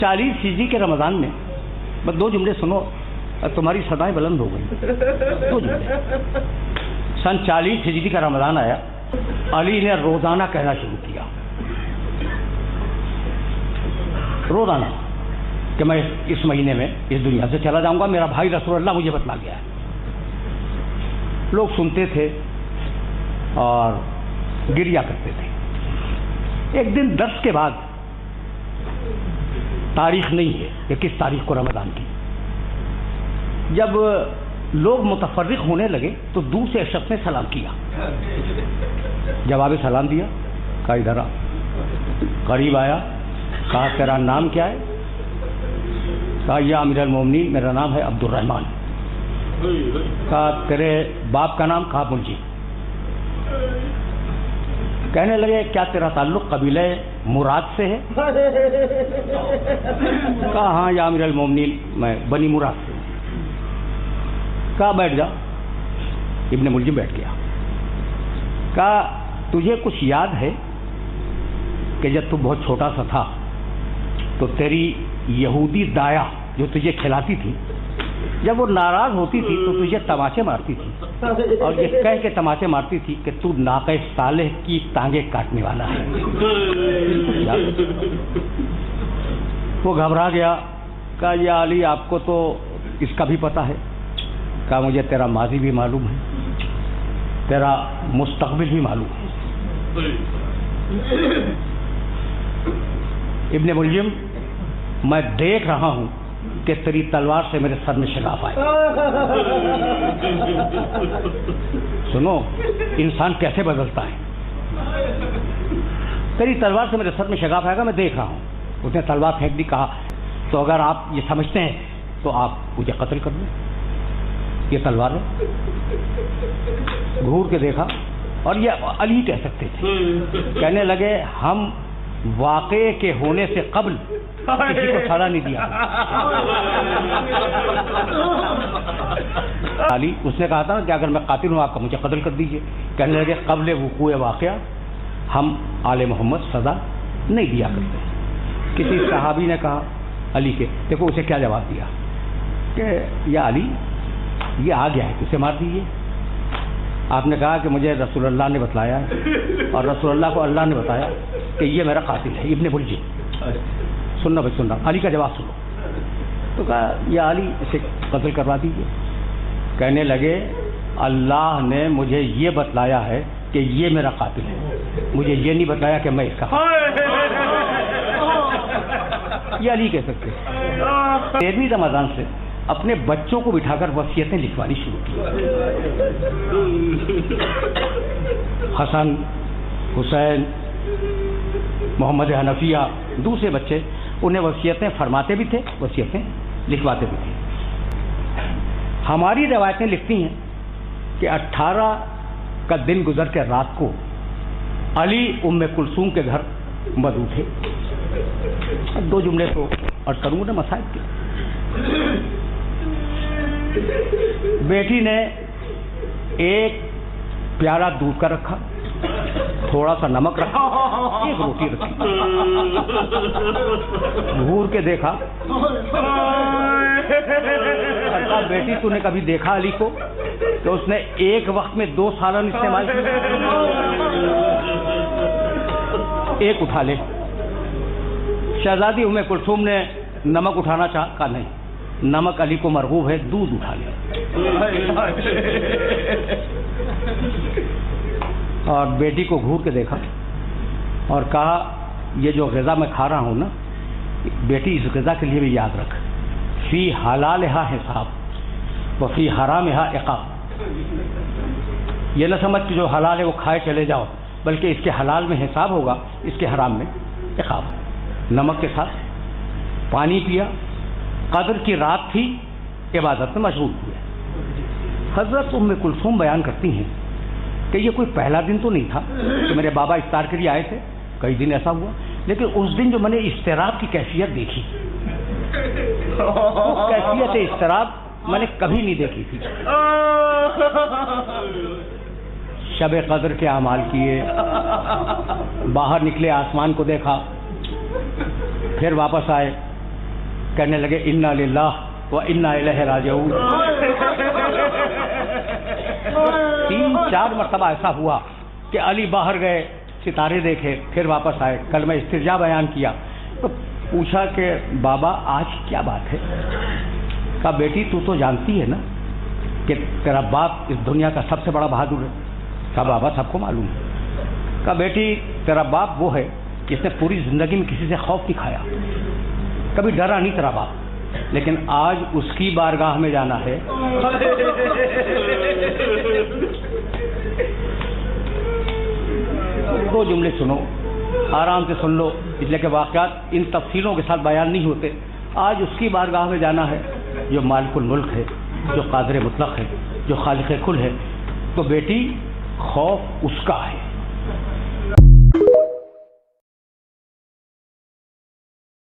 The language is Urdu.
40 ہجری کے رمضان میں بس 2 جملے سنو، تمہاری صدائیں بلند ہو گئی. 2 جملے. سن 40 ہجری کا رمضان آیا، علی نے روزانہ کہنا شروع کیا، روزانہ، کہ میں اس مہینے میں اس دنیا سے چلا جاؤں گا، میرا بھائی رسول اللہ مجھے بتلا گیا ہے. لوگ سنتے تھے اور گریا کرتے تھے. ایک دن درس کے بعد، تاریخ نہیں ہے کہ کس تاریخ کو رمضان کی، جب لوگ متفرق ہونے لگے تو دور سے شخص نے سلام کیا. جواب سلام دیا، کہا ادھر آ. قریب آیا، کہا تیرا نام کیا ہے؟ کہا یا امیر المومنین میرا نام ہے عبد الرحمن. کہا تیرے باپ کا نام؟ کہا منجی. کہنے لگے کیا تیرا تعلق قبیلہ مراد سے ہے؟ کہا ہاں یا امیر المومنین میں بنی مراد سے. کہا بیٹھ جا. ابن ملجم بیٹھ گیا. کہا تجھے کچھ یاد ہے کہ جب تو بہت چھوٹا سا تھا تو تیری یہودی دایا جو تجھے کھلاتی تھی، جب وہ ناراض ہوتی تھی تو تجھے تماچے مارتی تھی، اور یہ کہہ کے تماچے مارتی تھی کہ تو ناقہ صالح کی ٹانگیں کاٹنے والا ہے. وہ گھبرا گیا. کہا یا علی آپ کو تو اس کا بھی پتہ ہے. کہا مجھے تیرا ماضی بھی معلوم ہے، تیرا مستقبل بھی معلوم ہے. ابن ملجم میں دیکھ رہا ہوں کہ تیری تلوار سے میرے سر میں شگاف آئے. سنو انسان کیسے بدلتا ہے. تیری تلوار سے میرے سر میں شگاف آئے گا، میں دیکھ رہا ہوں. اس نے تلوار پھینک دی. کہا تو اگر آپ یہ سمجھتے ہیں تو آپ مجھے قتل کر دیں، یہ تلوار ہے. گھور کے دیکھا، اور یہ علی کہہ سکتے تھے. کہنے لگے ہم واقعے کے ہونے سے قبل کسی کو سزا نہیں دیا. علی اس نے کہا تھا کہ اگر میں قاتل ہوں آپ کا مجھے قتل کر دیجئے. کہنے لگے قبل وقوع واقعہ ہم آل محمد سزا نہیں دیا کرتے. کسی صحابی نے کہا علی کے، دیکھو اسے کیا جواب دیا کہ یا علی یہ آ گیا ہے اسے مار دیجیے. آپ نے کہا کہ مجھے رسول اللہ نے بتلایا اور رسول اللہ کو اللہ نے بتایا کہ یہ میرا قاتل ہے ابن ملجم. سننا بھائی سننا، علی کا جواب سنو. تو کہا یا علی اسے قتل کروا دیجیے. کہنے لگے اللہ نے مجھے یہ بتلایا ہے کہ یہ میرا قاتل ہے، مجھے یہ نہیں بتلایا کہ میں اس کا. یہ علی کہہ سکتے. 13ویں رمضان سے اپنے بچوں کو بٹھا کر وصیتیں لکھوانی شروع کی. حسن، حسین، محمد حنفیہ، دوسرے بچے، انہیں وصیتیں فرماتے بھی تھے، وصیتیں لکھواتے بھی تھے. ہماری روایتیں لکھتی ہیں کہ 18 کا دن گزر کے رات کو علی ام کلثوم کے گھر مدعو تھے. 2 جملے تو اور کروں نا مصائب کے. بیٹی نے ایک پیالہ دودھ کا رکھا، تھوڑا سا نمک رکھا، ایک روٹی رکھی. گھور کے دیکھا، بیٹی تو نے کبھی دیکھا علی کو کہ اس نے ایک وقت میں 2 سالن استعمال کیا؟ ایک اٹھا لے. شہزادی ام کلثوم نے نمک اٹھانا چاہا، کہا نہیں، نمک علی کو مرغوب ہے، دودھ اٹھا لے. اور بیٹی کو گھور کے دیکھا اور کہا یہ جو غذا میں کھا رہا ہوں نا بیٹی، اس غذا کے لیے بھی یاد رکھ، فی حلالہا حساب و فی حرامہا عقاب. یہ نہ سمجھ کہ جو حلال ہے وہ کھائے چلے جاؤ، بلکہ اس کے حلال میں حساب ہوگا، اس کے حرام میں عقاب. نمک کے ساتھ پانی پیا. قدر کی رات تھی، عبادت میں مشغول ہوئے. حضرت ام کلثوم بیان کرتی ہیں کہ یہ کوئی پہلا دن تو نہیں تھا کہ میرے بابا افطار کے لیے آئے تھے، کئی دن ایسا ہوا، لیکن اس دن جو میں نے اضطراب کی کیفیت دیکھی، وہ کیفیت اضطراب میں نے کبھی نہیں دیکھی تھی. شب قدر کے اعمال کیے، باہر نکلے، آسمان کو دیکھا، پھر واپس آئے، کہنے لگے انا للہ و انا الیہ راجعون. 3-4 مرتبہ ایسا ہوا کہ علی باہر گئے, ستارے دیکھے, پھر واپس آئے, کلمہ استرجاع بیان کیا. تو پوچھا کہ بابا آج کیا بات ہے؟ کہا بیٹی تو جانتی ہے نا کہ تیرا باپ اس دنیا کا سب سے بڑا بہادر ہے. کہا بابا سب کو معلوم ہے. کہا بیٹی تیرا باپ وہ ہے جس نے پوری زندگی میں کسی سے خوف نہیں کھایا, کبھی ڈرا نہیں تیرا باپ, لیکن آج اس کی بارگاہ میں جانا ہے. دو جملے سنو, آرام سے سن لو, اس لیے کہ واقعات ان تفصیلوں کے ساتھ بیان نہیں ہوتے. آج اس کی بارگاہ میں جانا ہے جو مالک الملک ہے, جو قادر مطلق ہے, جو خالق کل ہے. تو بیٹی خوف اس کا ہے,